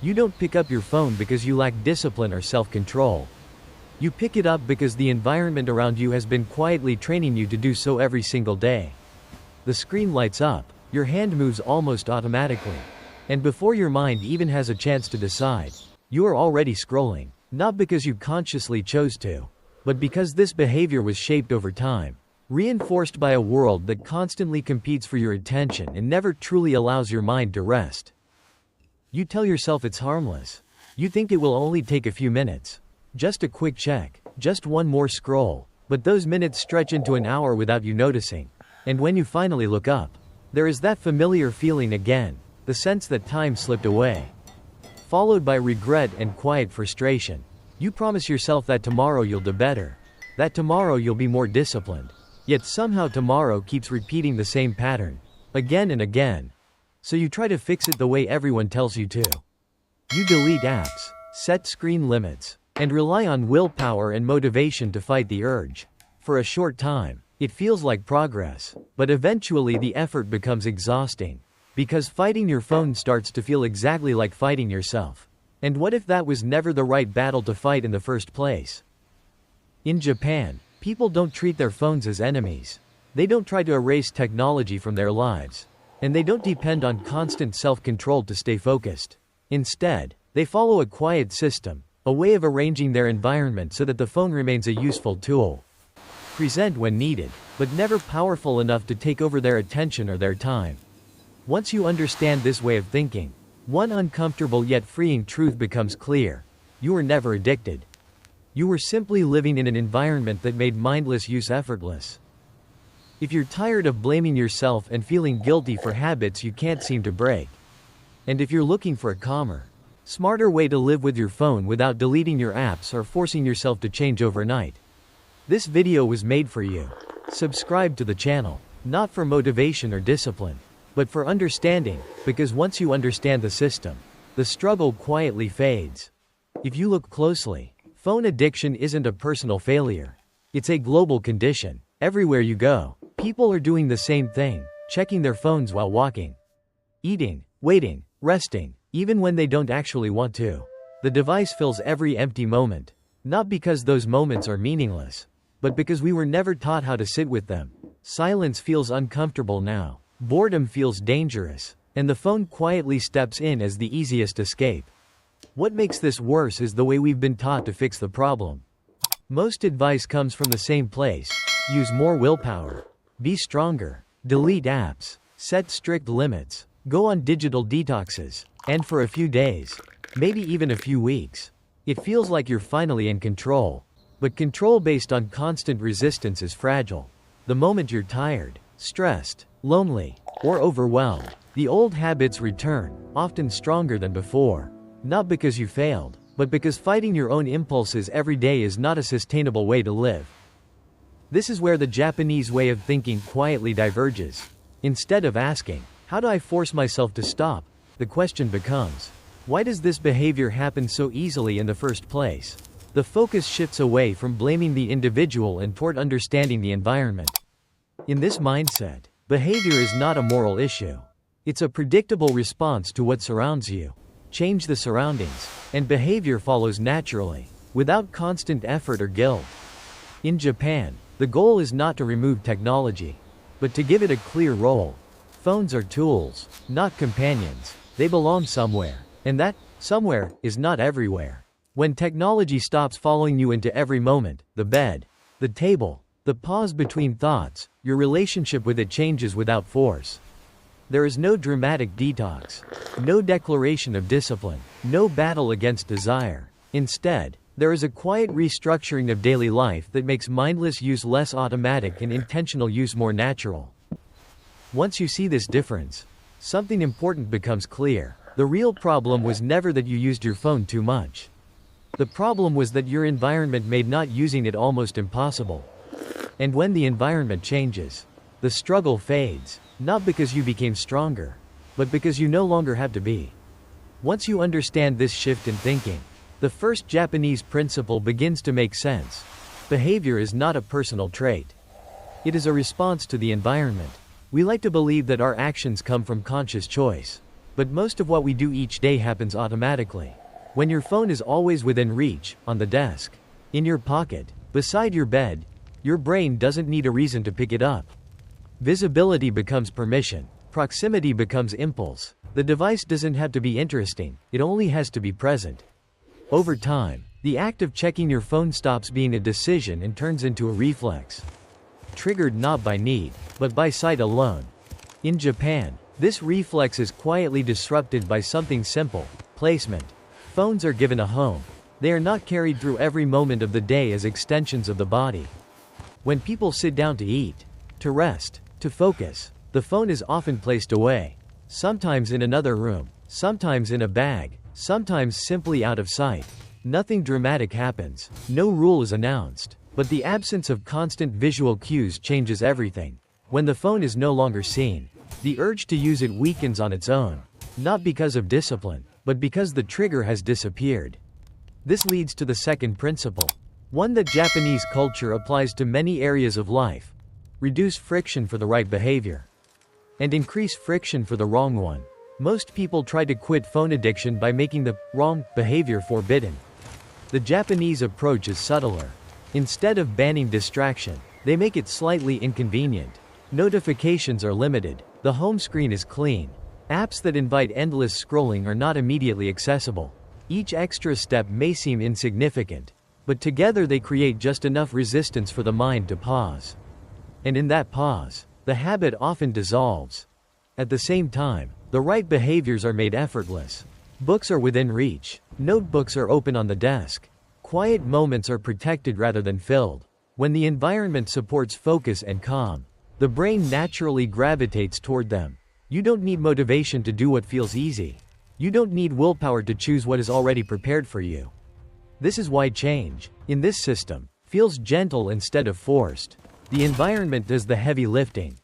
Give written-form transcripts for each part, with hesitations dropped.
You don't pick up your phone because you lack discipline or self-control. You pick it up because the environment around you has been quietly training you to do so every single day. The screen lights up, your hand moves almost automatically. And before your mind even has a chance to decide, you are already scrolling, not because you consciously chose to, but because this behavior was shaped over time, reinforced by a world that constantly competes for your attention and never truly allows your mind to rest. You tell yourself it's harmless. You think it will only take a few minutes. Just a quick check, just one more scroll, but those minutes stretch into an hour without you noticing. And when you finally look up, there is that familiar feeling again, the sense that time slipped away. Followed by regret and quiet frustration. You promise yourself that tomorrow you'll do better, that tomorrow you'll be more disciplined. Yet somehow tomorrow keeps repeating the same pattern, again and again. So you try to fix it the way everyone tells you to. You delete apps, set screen limits, and rely on willpower and motivation to fight the urge. For a short time, it feels like progress, but eventually the effort becomes exhausting. Because fighting your phone starts to feel exactly like fighting yourself. And what if that was never the right battle to fight in the first place? In Japan, people don't treat their phones as enemies. They don't try to erase technology from their lives. And they don't depend on constant self-control to stay focused. Instead, they follow a quiet system, a way of arranging their environment so that the phone remains a useful tool. Present when needed, but never powerful enough to take over their attention or their time. Once you understand this way of thinking, one uncomfortable yet freeing truth becomes clear. You were never addicted. You were simply living in an environment that made mindless use effortless. If you're tired of blaming yourself and feeling guilty for habits you can't seem to break, and if you're looking for a calmer, smarter way to live with your phone without deleting your apps or forcing yourself to change overnight, this video was made for you. Subscribe to the channel, not for motivation or discipline, but for understanding, because once you understand the system, the struggle quietly fades. If you look closely, phone addiction isn't a personal failure. It's a global condition. Everywhere you go, people are doing the same thing, checking their phones while walking, eating, waiting, resting, even when they don't actually want to. The device fills every empty moment, not because those moments are meaningless, but because we were never taught how to sit with them. Silence feels uncomfortable now. Boredom feels dangerous, and the phone quietly steps in as the easiest escape. What makes this worse is the way we've been taught to fix the problem. Most advice comes from the same place. Use more willpower. Be stronger. Delete apps. Set strict limits. Go on digital detoxes. And for a few days, maybe even a few weeks, it feels like you're finally in control. But control based on constant resistance is fragile. The moment you're tired, stressed, lonely, or overwhelmed, the old habits return, often stronger than before. Not because you failed, but because fighting your own impulses every day is not a sustainable way to live. This is where the Japanese way of thinking quietly diverges. Instead of asking, "How do I force myself to stop?" the question becomes, "Why does this behavior happen so easily in the first place?" The focus shifts away from blaming the individual and toward understanding the environment. In this mindset, behavior is not a moral issue. It's a predictable response to what surrounds you. Change the surroundings, and behavior follows naturally, without constant effort or guilt. In Japan, the goal is not to remove technology, but to give it a clear role. Phones are tools, not companions. They belong somewhere, and that somewhere is not everywhere. When technology stops following you into every moment, the bed, the table, the pause between thoughts, your relationship with it changes without force. There is no dramatic detox, no declaration of discipline, no battle against desire. Instead, there is a quiet restructuring of daily life that makes mindless use less automatic and intentional use more natural. Once you see this difference, something important becomes clear. The real problem was never that you used your phone too much. The problem was that your environment made not using it almost impossible. And when the environment changes, the struggle fades, not because you became stronger, but because you no longer have to be. Once you understand this shift in thinking, the first Japanese principle begins to make sense. Behavior is not a personal trait. It is a response to the environment. We like to believe that our actions come from conscious choice. But most of what we do each day happens automatically. When your phone is always within reach, on the desk, in your pocket, beside your bed, your brain doesn't need a reason to pick it up. Visibility becomes permission. Proximity becomes impulse. The device doesn't have to be interesting, it only has to be present. Over time, the act of checking your phone stops being a decision and turns into a reflex. Triggered not by need, but by sight alone. In Japan, this reflex is quietly disrupted by something simple: placement. Phones are given a home. They are not carried through every moment of the day as extensions of the body. When people sit down to eat, to rest, to focus, the phone is often placed away. Sometimes in another room, sometimes in a bag, sometimes simply out of sight. Nothing dramatic happens, no rule is announced, but the absence of constant visual cues changes everything. When the phone is no longer seen, the urge to use it weakens on its own, not because of discipline, but because the trigger has disappeared. This leads to the second principle, one that Japanese culture applies to many areas of life: reduce friction for the right behavior, and increase friction for the wrong one. Most people try to quit phone addiction by making the wrong behavior forbidden. The Japanese approach is subtler. Instead of banning distraction, they make it slightly inconvenient. Notifications are limited. The home screen is clean. Apps that invite endless scrolling are not immediately accessible. Each extra step may seem insignificant, but together they create just enough resistance for the mind to pause. And in that pause, the habit often dissolves. At the same time, the right behaviors are made effortless. Books are within reach. Notebooks are open on the desk. Quiet moments are protected rather than filled. When the environment supports focus and calm, the brain naturally gravitates toward them. You don't need motivation to do what feels easy. You don't need willpower to choose what is already prepared for you. This is why change, in this system, feels gentle instead of forced. The environment does the heavy lifting.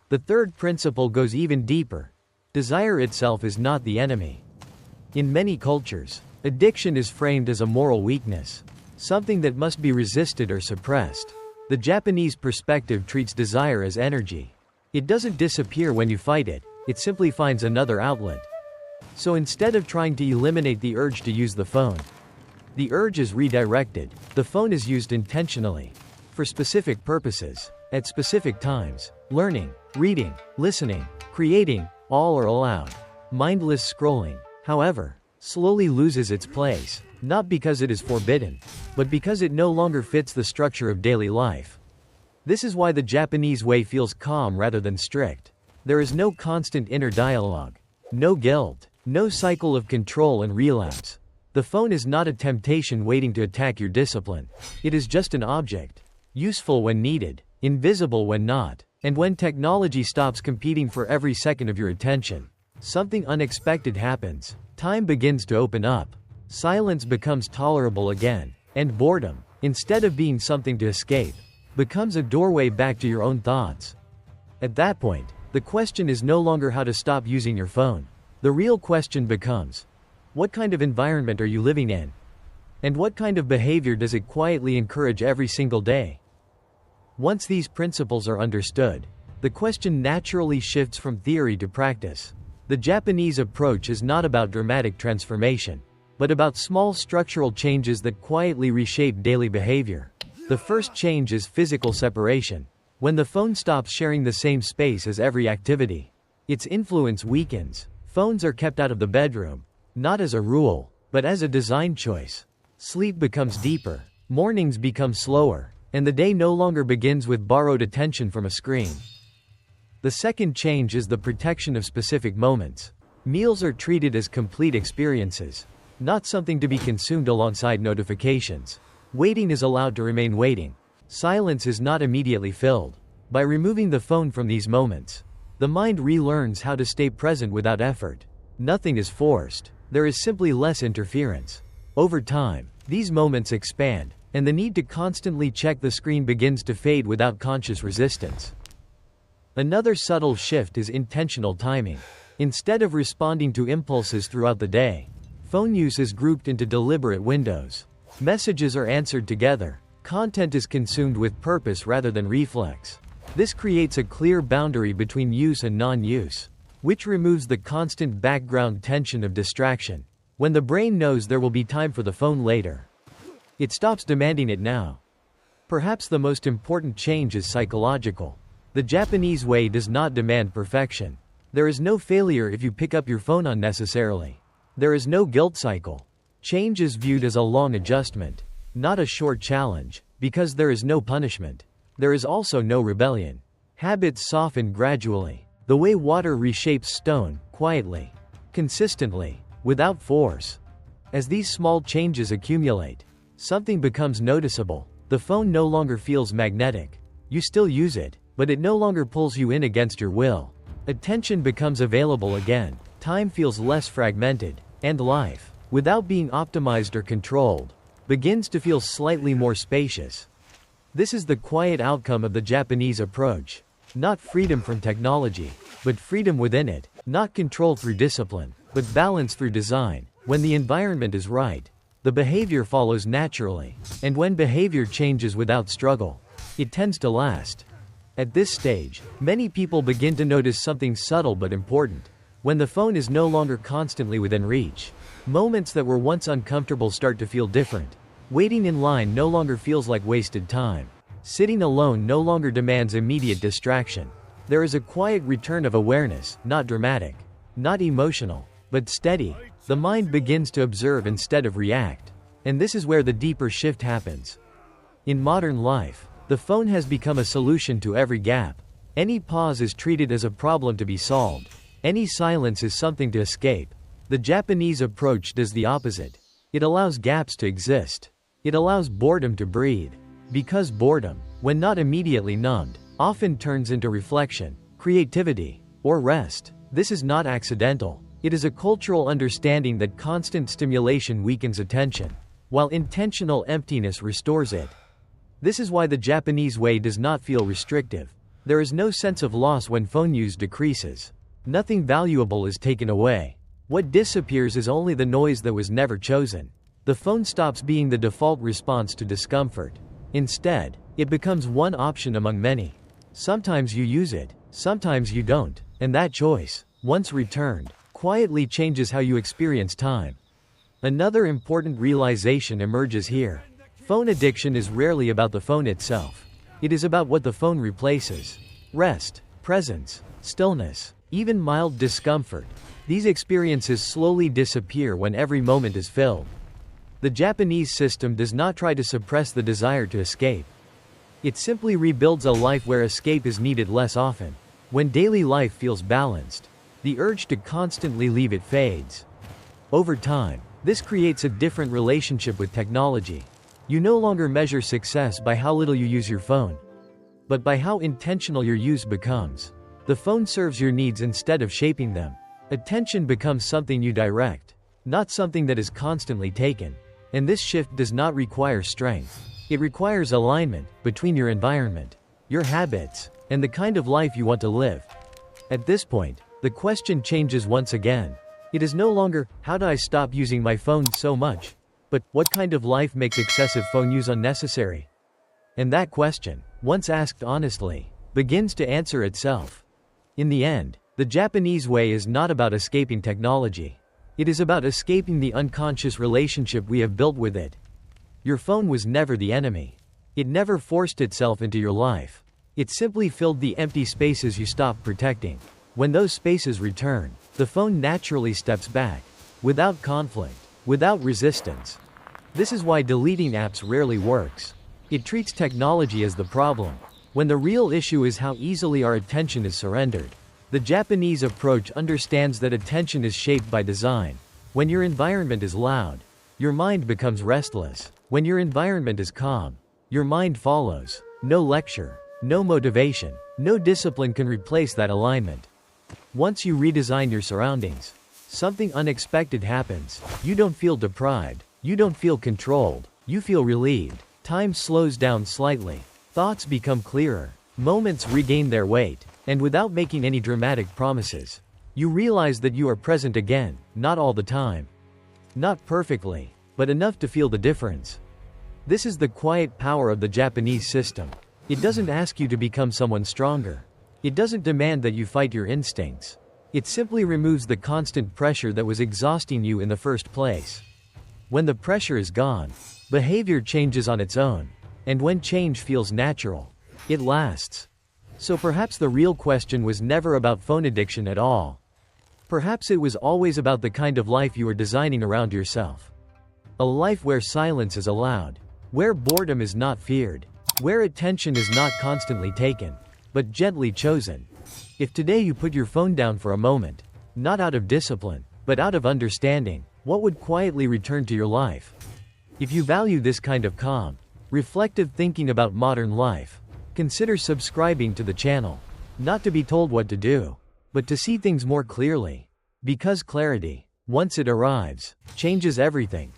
The third principle goes even deeper. Desire itself is not the enemy. In many cultures, addiction is framed as a moral weakness, something that must be resisted or suppressed. The Japanese perspective treats desire as energy. It doesn't disappear when you fight it, it simply finds another outlet. So instead of trying to eliminate the urge to use the phone, the urge is redirected. The phone is used intentionally, for specific purposes, at specific times. Learning, reading, listening, creating, all are allowed. Mindless scrolling, however, slowly loses its place, not because it is forbidden, but because it no longer fits the structure of daily life. This is why the Japanese way feels calm rather than strict. There is no constant inner dialogue, no guilt, no cycle of control and relapse. The phone is not a temptation waiting to attack your discipline. It is just an object, useful when needed, invisible when not. And when technology stops competing for every second of your attention, something unexpected happens. Time begins to open up. Silence becomes tolerable again. And boredom, instead of being something to escape, becomes a doorway back to your own thoughts. At that point, the question is no longer how to stop using your phone. The real question becomes, what kind of environment are you living in? And what kind of behavior does it quietly encourage every single day? Once these principles are understood, the question naturally shifts from theory to practice. The Japanese approach is not about dramatic transformation, but about small structural changes that quietly reshape daily behavior. The first change is physical separation. When the phone stops sharing the same space as every activity, its influence weakens. Phones are kept out of the bedroom, not as a rule, but as a design choice. Sleep becomes deeper, mornings become slower, and the day no longer begins with borrowed attention from a screen. The second change is the protection of specific moments. Meals are treated as complete experiences, not something to be consumed alongside notifications. Waiting is allowed to remain waiting. Silence is not immediately filled. By removing the phone from these moments, the mind relearns how to stay present without effort. Nothing is forced. There is simply less interference. Over time, these moments expand, and the need to constantly check the screen begins to fade without conscious resistance. Another subtle shift is intentional timing. Instead of responding to impulses throughout the day, phone use is grouped into deliberate windows. Messages are answered together. Content is consumed with purpose rather than reflex. This creates a clear boundary between use and non-use. which removes the constant background tension of distraction. When the brain knows there will be time for the phone later, it stops demanding it now. Perhaps the most important change is psychological. The Japanese way does not demand perfection. There is no failure if you pick up your phone unnecessarily. There is no guilt cycle. Change is viewed as a long adjustment, not a short challenge, because there is no punishment. There is also no rebellion. Habits soften gradually, the way water reshapes stone, quietly, consistently, without force. As these small changes accumulate, something becomes noticeable. The phone no longer feels magnetic. You still use it, but it no longer pulls you in against your will. Attention becomes available again. Time feels less fragmented, and life, without being optimized or controlled, begins to feel slightly more spacious. This is the quiet outcome of the Japanese approach. Not freedom from technology, but freedom within it. Not control through discipline, but balance through design. When the environment is right, the behavior follows naturally. And when behavior changes without struggle, it tends to last. At this stage, many people begin to notice something subtle but important. When the phone is no longer constantly within reach, moments that were once uncomfortable start to feel different. Waiting in line no longer feels like wasted time. Sitting alone no longer demands immediate distraction. There is a quiet return of awareness, not dramatic, not emotional, but steady. The mind begins to observe instead of react. And this is where the deeper shift happens. In modern life, the phone has become a solution to every gap. Any pause is treated as a problem to be solved. Any silence is something to escape. The Japanese approach does the opposite. It allows gaps to exist. It allows boredom to breathe. Because boredom, when not immediately numbed, often turns into reflection, creativity, or rest. This is not accidental. It is a cultural understanding that constant stimulation weakens attention, while intentional emptiness restores it. This is why the Japanese way does not feel restrictive. There is no sense of loss when phone use decreases. Nothing valuable is taken away. What disappears is only the noise that was never chosen. The phone stops being the default response to discomfort. Instead, it becomes one option among many. Sometimes you use it, sometimes you don't, and that choice, once returned, quietly changes how you experience time. Another important realization emerges here. Phone addiction is rarely about the phone itself. It is about what the phone replaces. Rest, presence, stillness, even mild discomfort. These experiences slowly disappear when every moment is filled. The Japanese system does not try to suppress the desire to escape. It simply rebuilds a life where escape is needed less often. When daily life feels balanced, the urge to constantly leave it fades. Over time, this creates a different relationship with technology. You no longer measure success by how little you use your phone, but by how intentional your use becomes. The phone serves your needs instead of shaping them. Attention becomes something you direct, not something that is constantly taken. And this shift does not require strength. It requires alignment between your environment, your habits, and the kind of life you want to live. At this point, the question changes once again. It is no longer, how do I stop using my phone so much? But, what kind of life makes excessive phone use unnecessary? And that question, once asked honestly, begins to answer itself. In the end, the Japanese way is not about escaping technology. It is about escaping the unconscious relationship we have built with it. Your phone was never the enemy. It never forced itself into your life. It simply filled the empty spaces you stopped protecting. When those spaces return, the phone naturally steps back, without conflict, without resistance. This is why deleting apps rarely works. It treats technology as the problem, when the real issue is how easily our attention is surrendered. The Japanese approach understands that attention is shaped by design. When your environment is loud, your mind becomes restless. When your environment is calm, your mind follows. No lecture, no motivation, no discipline can replace that alignment. Once you redesign your surroundings, something unexpected happens. You don't feel deprived. You don't feel controlled. You feel relieved. Time slows down slightly. Thoughts become clearer. Moments regain their weight. And without making any dramatic promises, you realize that you are present again, not all the time. Not perfectly, but enough to feel the difference. This is the quiet power of the Japanese system. It doesn't ask you to become someone stronger. It doesn't demand that you fight your instincts. It simply removes the constant pressure that was exhausting you in the first place. When the pressure is gone, behavior changes on its own. And when change feels natural, it lasts. So perhaps the real question was never about phone addiction at all. Perhaps it was always about the kind of life you were designing around yourself. A life where silence is allowed, where boredom is not feared, where attention is not constantly taken, but gently chosen. If today you put your phone down for a moment, not out of discipline, but out of understanding, what would quietly return to your life? If you value this kind of calm, reflective thinking about modern life, consider subscribing to the channel. Not to be told what to do, but to see things more clearly. Because clarity, once it arrives, changes everything.